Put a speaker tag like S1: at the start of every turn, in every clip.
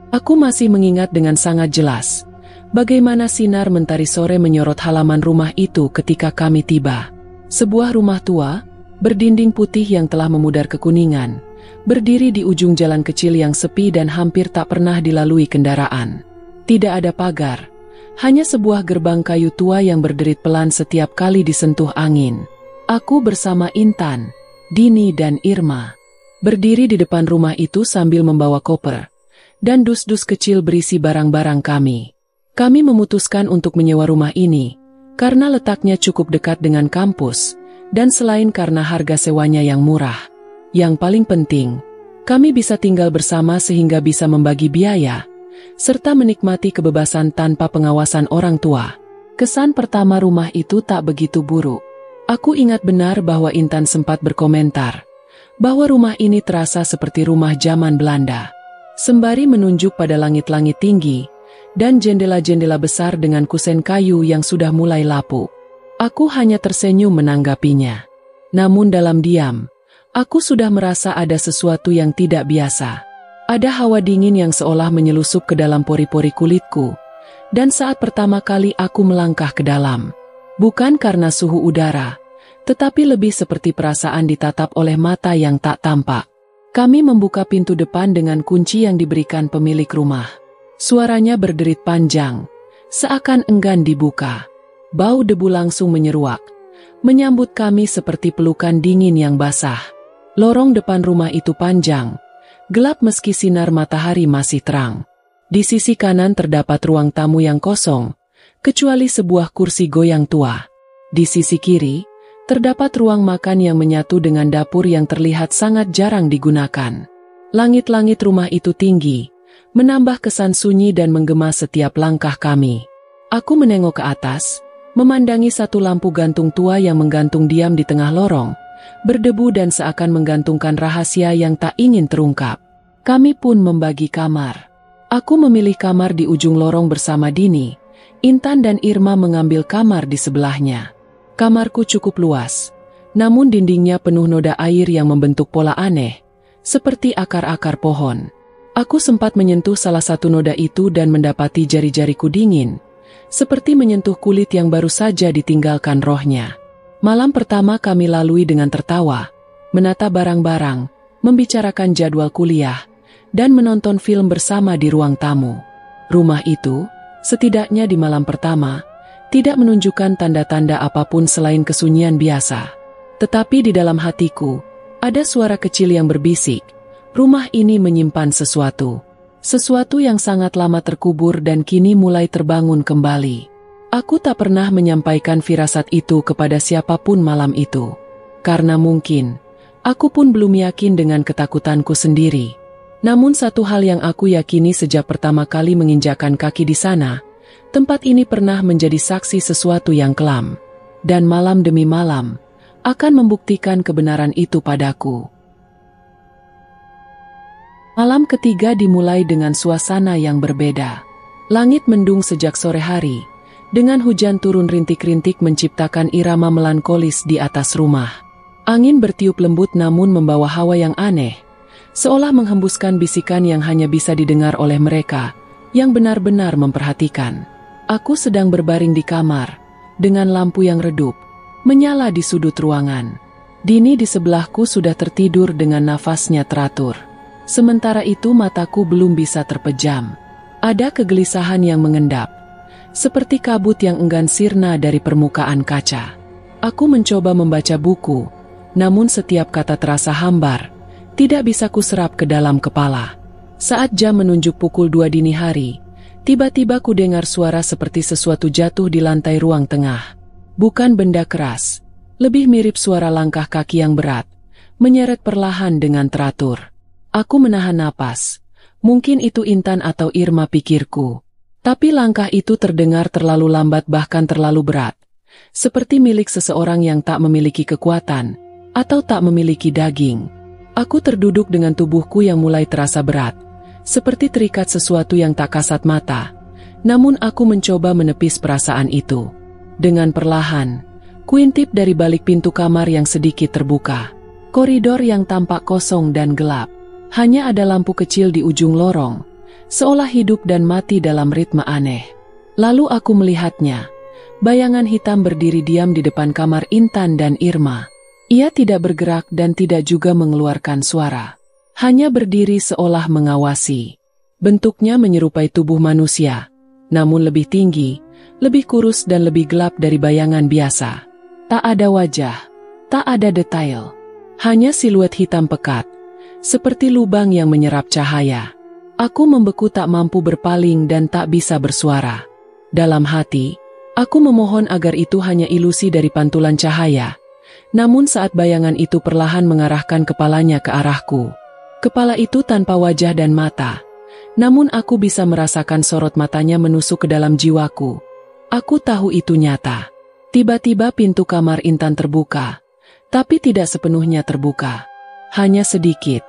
S1: Aku masih mengingat dengan sangat jelas bagaimana sinar mentari sore menyorot halaman rumah itu ketika kami tiba. Sebuah rumah tua, berdinding putih yang telah memudar kekuningan, berdiri di ujung jalan kecil yang sepi dan hampir tak pernah dilalui kendaraan. Tidak ada pagar, hanya sebuah gerbang kayu tua yang berderit pelan setiap kali disentuh angin. Aku bersama Intan, Dini dan Irma berdiri di depan rumah itu sambil membawa koper dan dus-dus kecil berisi barang-barang kami. Kami memutuskan untuk menyewa rumah ini karena letaknya cukup dekat dengan kampus dan selain karena harga sewanya yang murah. Yang paling penting, kami bisa tinggal bersama sehingga bisa membagi biaya serta menikmati kebebasan tanpa pengawasan orang tua. Kesan pertama rumah itu tak begitu buruk. Aku ingat benar bahwa Intan sempat berkomentar bahwa rumah ini terasa seperti rumah zaman Belanda, sembari menunjuk pada langit-langit tinggi dan jendela-jendela besar dengan kusen kayu yang sudah mulai lapuk. Aku hanya tersenyum menanggapinya. Namun dalam diam, aku sudah merasa ada sesuatu yang tidak biasa. Ada hawa dingin yang seolah menyelusup ke dalam pori-pori kulitku. Dan saat pertama kali aku melangkah ke dalam, bukan karena suhu udara, tetapi lebih seperti perasaan ditatap oleh mata yang tak tampak. Kami membuka pintu depan dengan kunci yang diberikan pemilik rumah. Suaranya berderit panjang, seakan enggan dibuka. Bau debu langsung menyeruak, menyambut kami seperti pelukan dingin yang basah. Lorong depan rumah itu panjang, gelap meski sinar matahari masih terang. Di sisi kanan terdapat ruang tamu yang kosong, kecuali sebuah kursi goyang tua. Di sisi kiri, terdapat ruang makan yang menyatu dengan dapur yang terlihat sangat jarang digunakan. Langit-langit rumah itu tinggi, menambah kesan sunyi dan menggema setiap langkah kami. Aku menengok ke atas, memandangi satu lampu gantung tua yang menggantung diam di tengah lorong, berdebu dan seakan menggantungkan rahasia yang tak ingin terungkap. Kami pun membagi kamar. Aku memilih kamar di ujung lorong bersama Dini. Intan dan Irma mengambil kamar di sebelahnya. Kamarku cukup luas, namun dindingnya penuh noda air yang membentuk pola aneh, seperti akar-akar pohon. Aku sempat menyentuh salah satu noda itu dan mendapati jari-jariku dingin, seperti menyentuh kulit yang baru saja ditinggalkan rohnya. Malam pertama kami lalui dengan tertawa, menata barang-barang, membicarakan jadwal kuliah, dan menonton film bersama di ruang tamu. Rumah itu, setidaknya di malam pertama, tidak menunjukkan tanda-tanda apapun selain kesunyian biasa. Tetapi di dalam hatiku, ada suara kecil yang berbisik, rumah ini menyimpan sesuatu. Sesuatu yang sangat lama terkubur dan kini mulai terbangun kembali. Aku tak pernah menyampaikan firasat itu kepada siapapun malam itu. Karena mungkin, aku pun belum yakin dengan ketakutanku sendiri. Namun satu hal yang aku yakini sejak pertama kali menginjakkan kaki di sana, tempat ini pernah menjadi saksi sesuatu yang kelam. Dan malam demi malam, akan membuktikan kebenaran itu padaku. Malam ketiga dimulai dengan suasana yang berbeda. Langit mendung sejak sore hari, dengan hujan turun rintik-rintik menciptakan irama melankolis di atas rumah. Angin bertiup lembut namun membawa hawa yang aneh, seolah menghembuskan bisikan yang hanya bisa didengar oleh mereka yang benar-benar memperhatikan. Aku sedang berbaring di kamar, dengan lampu yang redup, menyala di sudut ruangan. Dini di sebelahku sudah tertidur dengan nafasnya teratur. Sementara itu mataku belum bisa terpejam. Ada kegelisahan yang mengendap, seperti kabut yang enggan sirna dari permukaan kaca. Aku mencoba membaca buku, namun setiap kata terasa hambar, tidak bisa kuserap ke dalam kepala. Saat jam menunjuk pukul 2 dini hari, tiba-tiba ku dengar suara seperti sesuatu jatuh di lantai ruang tengah. Bukan benda keras, lebih mirip suara langkah kaki yang berat, menyeret perlahan dengan teratur. Aku menahan napas. Mungkin itu Intan atau Irma pikirku. Tapi langkah itu terdengar terlalu lambat bahkan terlalu berat. Seperti milik seseorang yang tak memiliki kekuatan, atau tak memiliki daging. Aku terduduk dengan tubuhku yang mulai terasa berat, seperti terikat sesuatu yang tak kasat mata. Namun aku mencoba menepis perasaan itu. Dengan perlahan, kuintip dari balik pintu kamar yang sedikit terbuka. Koridor yang tampak kosong dan gelap. Hanya ada lampu kecil di ujung lorong, seolah hidup dan mati dalam ritme aneh. Lalu aku melihatnya. Bayangan hitam berdiri diam di depan kamar Intan dan Irma. Ia tidak bergerak dan tidak juga mengeluarkan suara. Hanya berdiri seolah mengawasi. Bentuknya menyerupai tubuh manusia, namun lebih tinggi, lebih kurus dan lebih gelap dari bayangan biasa. Tak ada wajah, tak ada detail. Hanya siluet hitam pekat, seperti lubang yang menyerap cahaya. Aku membeku tak mampu berpaling dan tak bisa bersuara. Dalam hati, aku memohon agar itu hanya ilusi dari pantulan cahaya. Namun saat bayangan itu perlahan mengarahkan kepalanya ke arahku. Kepala itu tanpa wajah dan mata. Namun aku bisa merasakan sorot matanya menusuk ke dalam jiwaku. Aku tahu itu nyata. Tiba-tiba pintu kamar Intan terbuka. Tapi tidak sepenuhnya terbuka. Hanya sedikit.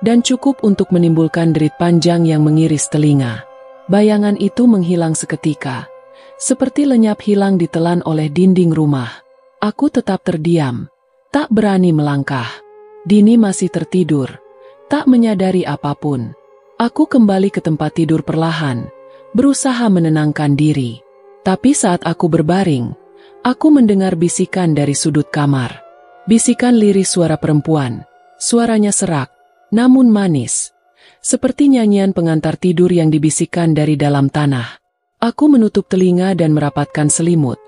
S1: Dan cukup untuk menimbulkan derit panjang yang mengiris telinga. Bayangan itu menghilang seketika. Seperti lenyap hilang ditelan oleh dinding rumah. Aku tetap terdiam. Tak berani melangkah. Dini masih tertidur. Tak menyadari apapun. Aku kembali ke tempat tidur perlahan. Berusaha menenangkan diri. Tapi saat aku berbaring, aku mendengar bisikan dari sudut kamar. Bisikan lirih suara perempuan. Suaranya serak, namun manis. Seperti nyanyian pengantar tidur yang dibisikkan dari dalam tanah. Aku menutup telinga dan merapatkan selimut.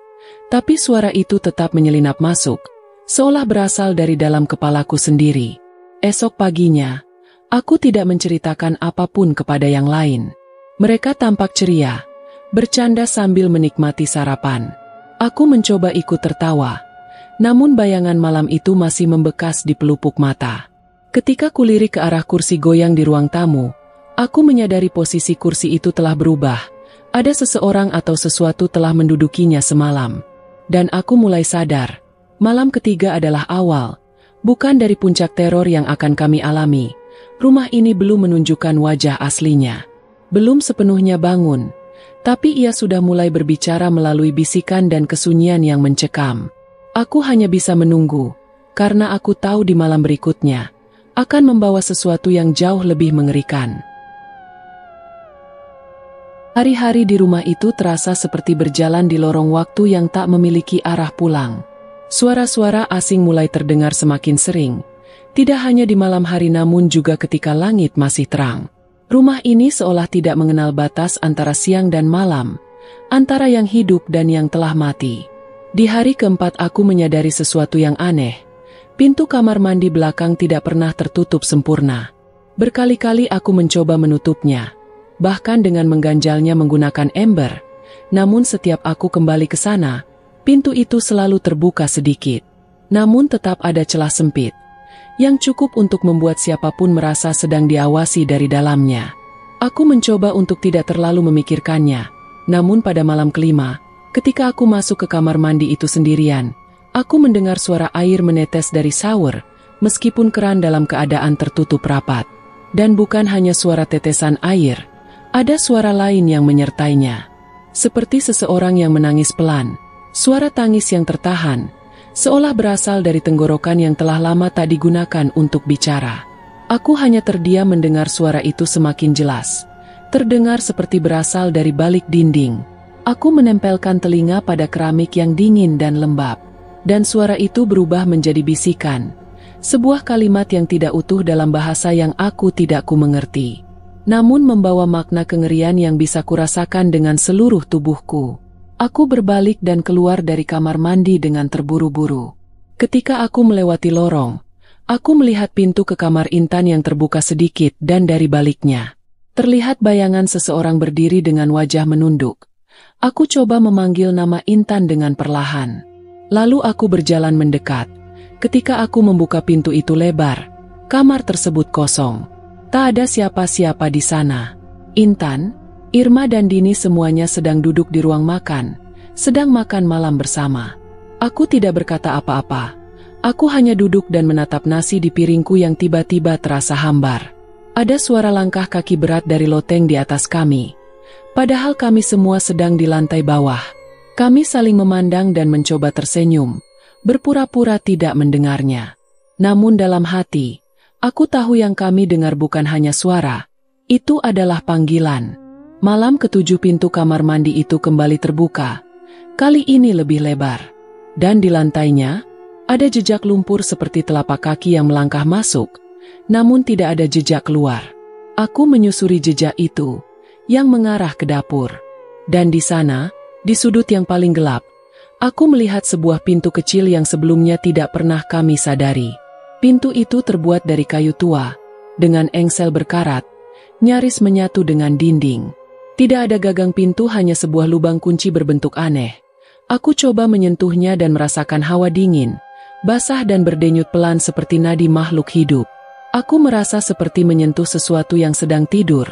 S1: Tapi suara itu tetap menyelinap masuk, seolah berasal dari dalam kepalaku sendiri. Esok paginya, aku tidak menceritakan apapun kepada yang lain. Mereka tampak ceria, bercanda sambil menikmati sarapan. Aku mencoba ikut tertawa. Namun bayangan malam itu masih membekas di pelupuk mata. Ketika kulirik ke arah kursi goyang di ruang tamu, aku menyadari posisi kursi itu telah berubah. Ada seseorang atau sesuatu telah mendudukinya semalam. Dan aku mulai sadar, malam ketiga adalah awal, bukan dari puncak teror yang akan kami alami. Rumah ini belum menunjukkan wajah aslinya. Belum sepenuhnya bangun, tapi ia sudah mulai berbicara melalui bisikan dan kesunyian yang mencekam. Aku hanya bisa menunggu, karena aku tahu di malam berikutnya akan membawa sesuatu yang jauh lebih mengerikan. Hari-hari di rumah itu terasa seperti berjalan di lorong waktu yang tak memiliki arah pulang. Suara-suara asing mulai terdengar semakin sering, tidak hanya di malam hari namun juga ketika langit masih terang. Rumah ini seolah tidak mengenal batas antara siang dan malam, antara yang hidup dan yang telah mati. Di hari keempat aku menyadari sesuatu yang aneh. Pintu kamar mandi belakang tidak pernah tertutup sempurna. Berkali-kali aku mencoba menutupnya, bahkan dengan mengganjalnya menggunakan ember. Namun setiap aku kembali ke sana, pintu itu selalu terbuka sedikit. Namun tetap ada celah sempit, yang cukup untuk membuat siapapun merasa sedang diawasi dari dalamnya. Aku mencoba untuk tidak terlalu memikirkannya. Namun pada malam kelima, ketika aku masuk ke kamar mandi itu sendirian, aku mendengar suara air menetes dari shower, meskipun keran dalam keadaan tertutup rapat. Dan bukan hanya suara tetesan air, ada suara lain yang menyertainya. Seperti seseorang yang menangis pelan, suara tangis yang tertahan, seolah berasal dari tenggorokan yang telah lama tak digunakan untuk bicara. Aku hanya terdiam mendengar suara itu semakin jelas. Terdengar seperti berasal dari balik dinding. Aku menempelkan telinga pada keramik yang dingin dan lembab. Dan suara itu berubah menjadi bisikan. Sebuah kalimat yang tidak utuh dalam bahasa yang aku tidak mengerti. Namun membawa makna kengerian yang bisa kurasakan dengan seluruh tubuhku. Aku berbalik dan keluar dari kamar mandi dengan terburu-buru. Ketika aku melewati lorong, aku melihat pintu ke kamar Intan yang terbuka sedikit dan dari baliknya terlihat bayangan seseorang berdiri dengan wajah menunduk. Aku coba memanggil nama Intan dengan perlahan. Lalu aku berjalan mendekat. Ketika aku membuka pintu itu lebar, kamar tersebut kosong. Tak ada siapa-siapa di sana. Intan, Irma dan Dini semuanya sedang duduk di ruang makan, sedang makan malam bersama. Aku tidak berkata apa-apa. Aku hanya duduk dan menatap nasi di piringku yang tiba-tiba terasa hambar. Ada suara langkah kaki berat dari loteng di atas kami. Padahal kami semua sedang di lantai bawah. Kami saling memandang dan mencoba tersenyum, berpura-pura tidak mendengarnya. Namun dalam hati, aku tahu yang kami dengar bukan hanya suara, Itu adalah panggilan. Malam ketujuh pintu kamar mandi itu kembali terbuka. Kali ini lebih lebar. Dan di lantainya, ada jejak lumpur seperti telapak kaki yang melangkah masuk, namun tidak ada jejak keluar. Aku menyusuri jejak itu, yang mengarah ke dapur. Dan di sana, di sudut yang paling gelap, aku melihat sebuah pintu kecil yang sebelumnya tidak pernah kami sadari. Pintu itu terbuat dari kayu tua, dengan engsel berkarat, nyaris menyatu dengan dinding. Tidak ada gagang pintu, hanya sebuah lubang kunci berbentuk aneh. Aku coba menyentuhnya dan merasakan hawa dingin, basah dan berdenyut pelan seperti nadi makhluk hidup. Aku merasa seperti menyentuh sesuatu yang sedang tidur,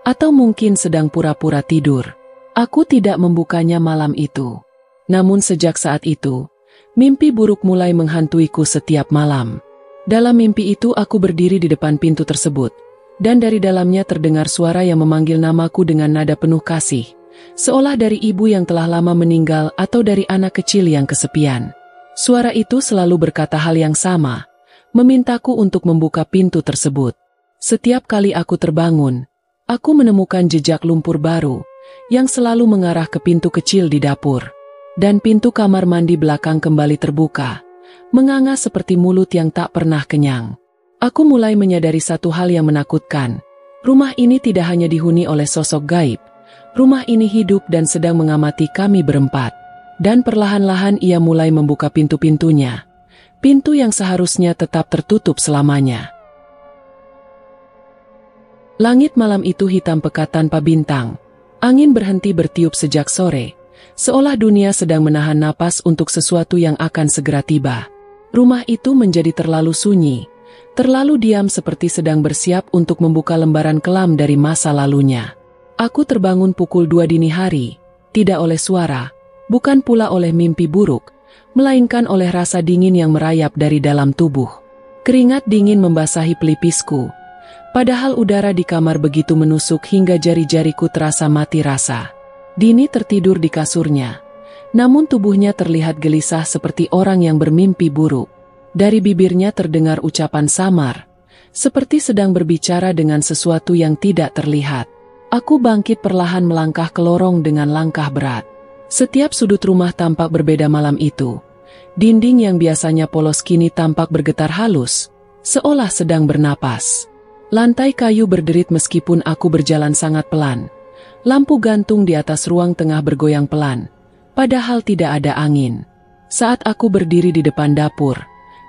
S1: atau mungkin sedang pura-pura tidur. Aku tidak membukanya malam itu. Namun sejak saat itu, mimpi buruk mulai menghantuiku setiap malam. Dalam mimpi itu aku berdiri di depan pintu tersebut, dan dari dalamnya terdengar suara yang memanggil namaku dengan nada penuh kasih, seolah dari ibu yang telah lama meninggal atau dari anak kecil yang kesepian. Suara itu selalu berkata hal yang sama, memintaku untuk membuka pintu tersebut. Setiap kali aku terbangun, aku menemukan jejak lumpur baru, yang selalu mengarah ke pintu kecil di dapur. Dan pintu kamar mandi belakang kembali terbuka, menganga seperti mulut yang tak pernah kenyang. Aku mulai menyadari satu hal yang menakutkan. Rumah ini tidak hanya dihuni oleh sosok gaib. Rumah ini hidup dan sedang mengamati kami berempat. Dan perlahan-lahan ia mulai membuka pintu-pintunya. Pintu yang seharusnya tetap tertutup selamanya. Langit malam itu hitam pekat tanpa bintang. Angin berhenti bertiup sejak sore, seolah dunia sedang menahan napas untuk sesuatu yang akan segera tiba. Rumah itu menjadi terlalu sunyi, terlalu diam seperti sedang bersiap untuk membuka lembaran kelam dari masa lalunya. Aku terbangun pukul 2 dini hari, tidak oleh suara, bukan pula oleh mimpi buruk, melainkan oleh rasa dingin yang merayap dari dalam tubuh. Keringat dingin membasahi pelipisku, padahal udara di kamar begitu menusuk hingga jari-jariku terasa mati rasa. Dini tertidur di kasurnya, namun tubuhnya terlihat gelisah seperti orang yang bermimpi buruk. Dari bibirnya terdengar ucapan samar, seperti sedang berbicara dengan sesuatu yang tidak terlihat. Aku bangkit perlahan melangkah ke lorong dengan langkah berat. Setiap sudut rumah tampak berbeda malam itu. Dinding yang biasanya polos kini tampak bergetar halus, seolah sedang bernapas. Lantai kayu berderit meskipun aku berjalan sangat pelan. Lampu gantung di atas ruang tengah bergoyang pelan, padahal tidak ada angin. Saat aku berdiri di depan dapur,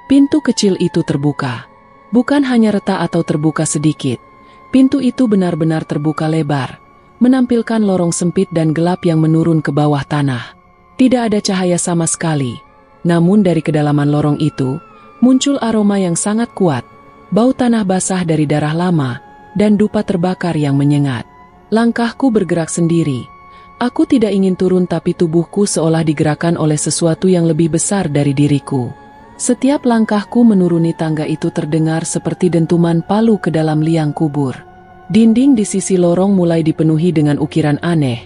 S1: pintu kecil itu terbuka. Bukan hanya retak atau terbuka sedikit, pintu itu benar-benar terbuka lebar, menampilkan lorong sempit dan gelap yang menurun ke bawah tanah. Tidak ada cahaya sama sekali, namun dari kedalaman lorong itu, muncul aroma yang sangat kuat, bau tanah basah dari darah lama, dan dupa terbakar yang menyengat. Langkahku bergerak sendiri. Aku tidak ingin turun tapi tubuhku seolah digerakkan oleh sesuatu yang lebih besar dari diriku. Setiap langkahku menuruni tangga itu terdengar seperti dentuman palu ke dalam liang kubur. Dinding di sisi lorong mulai dipenuhi dengan ukiran aneh,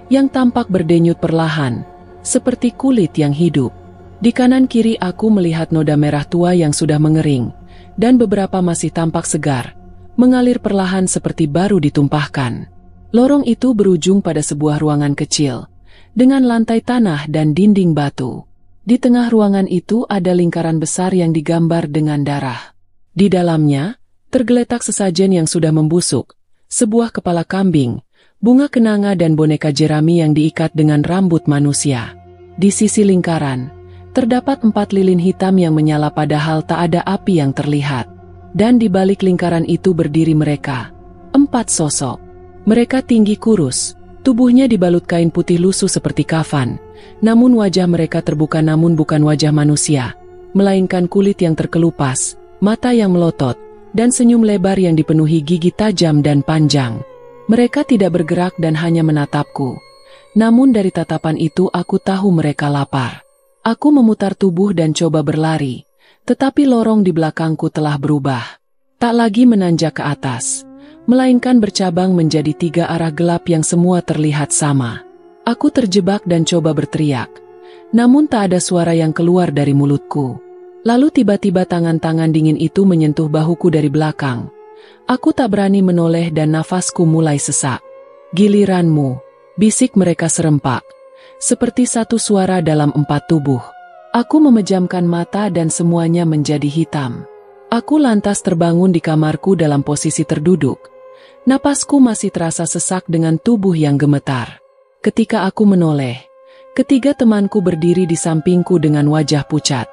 S1: yang tampak berdenyut perlahan, seperti kulit yang hidup. Di kanan kiri aku melihat noda merah tua yang sudah mengering, dan beberapa masih tampak segar, mengalir perlahan seperti baru ditumpahkan. Lorong itu berujung pada sebuah ruangan kecil, dengan lantai tanah dan dinding batu. Di tengah ruangan itu ada lingkaran besar yang digambar dengan darah. Di dalamnya, tergeletak sesajen yang sudah membusuk, sebuah kepala kambing, bunga kenanga dan boneka jerami yang diikat dengan rambut manusia. Di sisi lingkaran, terdapat 4 lilin hitam yang menyala padahal tak ada api yang terlihat. Dan di balik lingkaran itu berdiri mereka, 4 sosok. Mereka tinggi kurus, tubuhnya dibalut kain putih lusuh seperti kafan, namun wajah mereka terbuka namun bukan wajah manusia, melainkan kulit yang terkelupas, mata yang melotot, dan senyum lebar yang dipenuhi gigi tajam dan panjang. Mereka tidak bergerak dan hanya menatapku. Namun dari tatapan itu aku tahu mereka lapar. Aku memutar tubuh dan coba berlari, tetapi lorong di belakangku telah berubah. Tak lagi menanjak ke atas, melainkan bercabang menjadi 3 arah gelap yang semua terlihat sama. Aku terjebak dan coba berteriak, namun tak ada suara yang keluar dari mulutku. Lalu tiba-tiba tangan-tangan dingin itu menyentuh bahuku dari belakang, Aku tak berani menoleh dan nafasku mulai sesak. Giliranmu, bisik mereka serempak. Seperti satu suara dalam 4 tubuh. Aku memejamkan mata dan semuanya menjadi hitam. Aku lantas terbangun di kamarku dalam posisi terduduk. Napasku masih terasa sesak dengan tubuh yang gemetar. Ketika aku menoleh, ketiga temanku berdiri di sampingku dengan wajah pucat.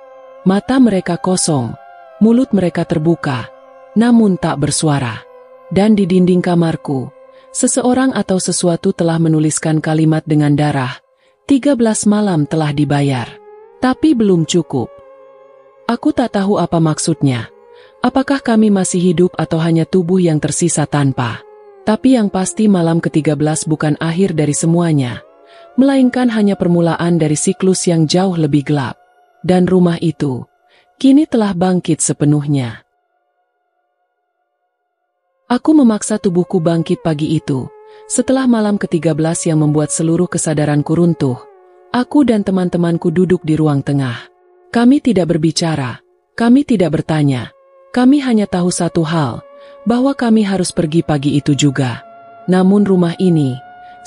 S1: Mata mereka kosong, mulut mereka terbuka, namun tak bersuara. Dan di dinding kamarku, seseorang atau sesuatu telah menuliskan kalimat dengan darah, 13 malam telah dibayar. Tapi belum cukup. Aku tak tahu apa maksudnya. Apakah kami masih hidup atau hanya tubuh yang tersisa tanpa? Tapi yang pasti malam ke-13 bukan akhir dari semuanya, melainkan hanya permulaan dari siklus yang jauh lebih gelap. Dan rumah itu kini telah bangkit sepenuhnya. Aku memaksa tubuhku bangkit pagi itu. Setelah malam ke-13 yang membuat seluruh kesadaranku runtuh, aku dan teman-temanku duduk di ruang tengah. Kami tidak berbicara, kami tidak bertanya. Kami hanya tahu satu hal, bahwa kami harus pergi pagi itu juga. Namun rumah ini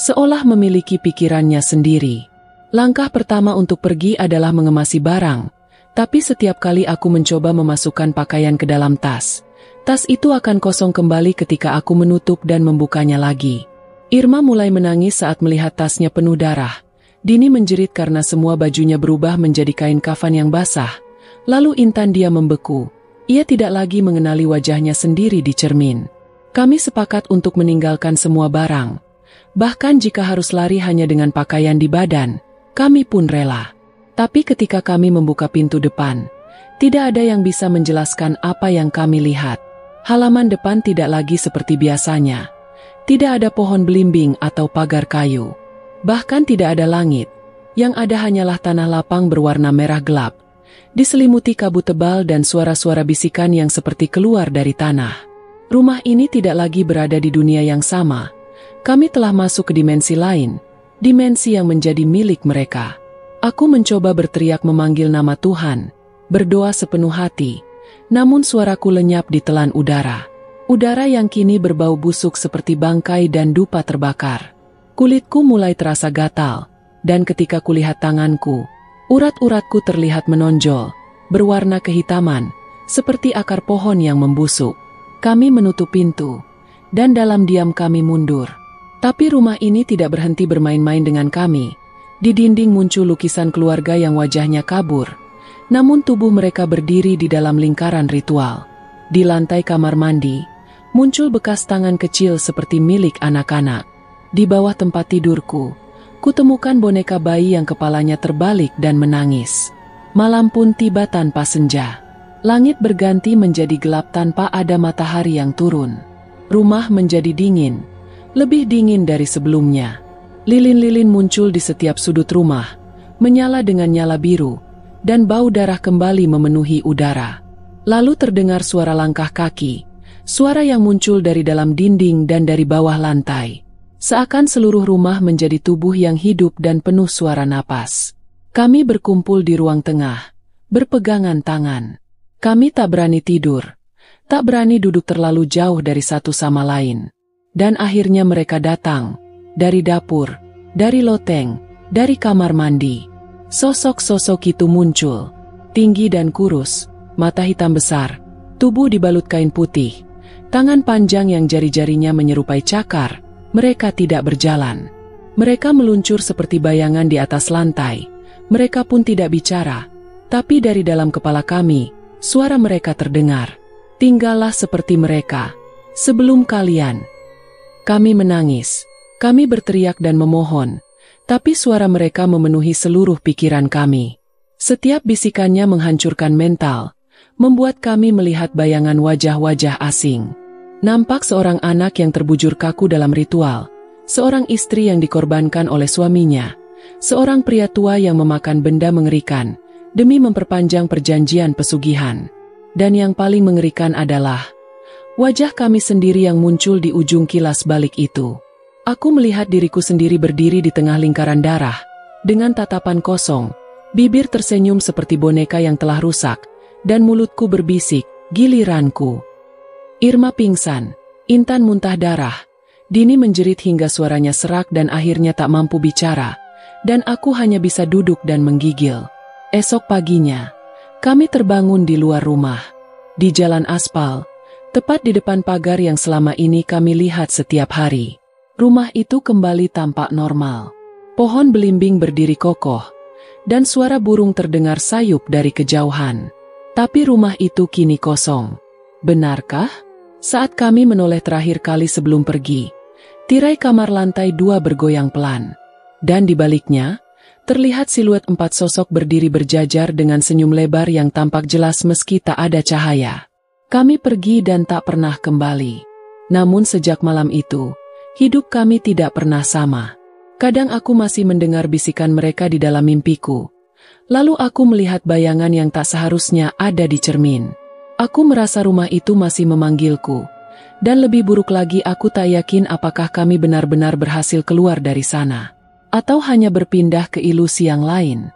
S1: seolah memiliki pikirannya sendiri. Langkah pertama untuk pergi adalah mengemasi barang, tapi setiap kali aku mencoba memasukkan pakaian ke dalam tas, tas itu akan kosong kembali ketika aku menutup dan membukanya lagi. Irma mulai menangis saat melihat tasnya penuh darah. Dini menjerit karena semua bajunya berubah menjadi kain kafan yang basah. Lalu Intan dia membeku. Ia tidak lagi mengenali wajahnya sendiri di cermin. Kami sepakat untuk meninggalkan semua barang. Bahkan jika harus lari hanya dengan pakaian di badan, kami pun rela. Tapi ketika kami membuka pintu depan, tidak ada yang bisa menjelaskan apa yang kami lihat. Halaman depan tidak lagi seperti biasanya. Tidak ada pohon belimbing atau pagar kayu. Bahkan tidak ada langit. Yang ada hanyalah tanah lapang berwarna merah gelap, diselimuti kabut tebal dan suara-suara bisikan yang seperti keluar dari tanah. Rumah ini tidak lagi berada di dunia yang sama. Kami telah masuk ke dimensi lain, dimensi yang menjadi milik mereka. Aku mencoba berteriak memanggil nama Tuhan, berdoa sepenuh hati, namun suaraku lenyap di telan udara. Udara yang kini berbau busuk seperti bangkai dan dupa terbakar. Kulitku mulai terasa gatal, dan ketika kulihat tanganku, urat-uratku terlihat menonjol, berwarna kehitaman, seperti akar pohon yang membusuk. Kami menutup pintu, dan dalam diam kami mundur. Tapi rumah ini tidak berhenti bermain-main dengan kami. Di dinding muncul lukisan keluarga yang wajahnya kabur, namun tubuh mereka berdiri di dalam lingkaran ritual. Di lantai kamar mandi, muncul bekas tangan kecil seperti milik anak-anak. Di bawah tempat tidurku, kutemukan boneka bayi yang kepalanya terbalik dan menangis. Malam pun tiba tanpa senja. Langit berganti menjadi gelap tanpa ada matahari yang turun. Rumah menjadi dingin, lebih dingin dari sebelumnya. Lilin-lilin muncul di setiap sudut rumah, menyala dengan nyala biru, dan bau darah kembali memenuhi udara. Lalu terdengar suara langkah kaki, suara yang muncul dari dalam dinding dan dari bawah lantai. Seakan seluruh rumah menjadi tubuh yang hidup dan penuh suara napas. Kami berkumpul di ruang tengah, berpegangan tangan. Kami tak berani tidur, tak berani duduk terlalu jauh dari satu sama lain. Dan akhirnya mereka datang, dari dapur, dari loteng, dari kamar mandi. Sosok-sosok itu muncul, tinggi dan kurus, mata hitam besar, tubuh dibalut kain putih, tangan panjang yang jari-jarinya menyerupai cakar. Mereka tidak berjalan. Mereka meluncur seperti bayangan di atas lantai. Mereka pun tidak bicara. Tapi dari dalam kepala kami, suara mereka terdengar. Tinggallah seperti mereka. Sebelum kalian. Kami menangis. Kami berteriak dan memohon. Tapi suara mereka memenuhi seluruh pikiran kami. Setiap bisikannya menghancurkan mental. Membuat kami melihat bayangan wajah-wajah asing. Nampak seorang anak yang terbujur kaku dalam ritual, seorang istri yang dikorbankan oleh suaminya, seorang pria tua yang memakan benda mengerikan demi memperpanjang perjanjian pesugihan. Dan yang paling mengerikan adalah wajah kami sendiri yang muncul di ujung kilas balik itu. Aku melihat diriku sendiri berdiri di tengah lingkaran darah, dengan tatapan kosong, bibir tersenyum seperti boneka yang telah rusak, dan mulutku berbisik, "Giliranku." Irma pingsan, Intan muntah darah, Dini menjerit hingga suaranya serak dan akhirnya tak mampu bicara, dan aku hanya bisa duduk dan menggigil. Esok paginya, kami terbangun di luar rumah, di jalan aspal, tepat di depan pagar yang selama ini kami lihat setiap hari. Rumah itu kembali tampak normal. Pohon belimbing berdiri kokoh, dan suara burung terdengar sayup dari kejauhan. Tapi rumah itu kini kosong. Benarkah? Saat kami menoleh terakhir kali sebelum pergi, tirai kamar lantai 2 bergoyang pelan. Dan di baliknya, terlihat siluet 4 sosok berdiri berjajar dengan senyum lebar yang tampak jelas meski tak ada cahaya. Kami pergi dan tak pernah kembali. Namun sejak malam itu, hidup kami tidak pernah sama. Kadang aku masih mendengar bisikan mereka di dalam mimpiku. Lalu aku melihat bayangan yang tak seharusnya ada di cermin. Aku merasa rumah itu masih memanggilku. Dan lebih buruk lagi, aku tak yakin apakah kami benar-benar berhasil keluar dari sana, atau hanya berpindah ke ilusi yang lain.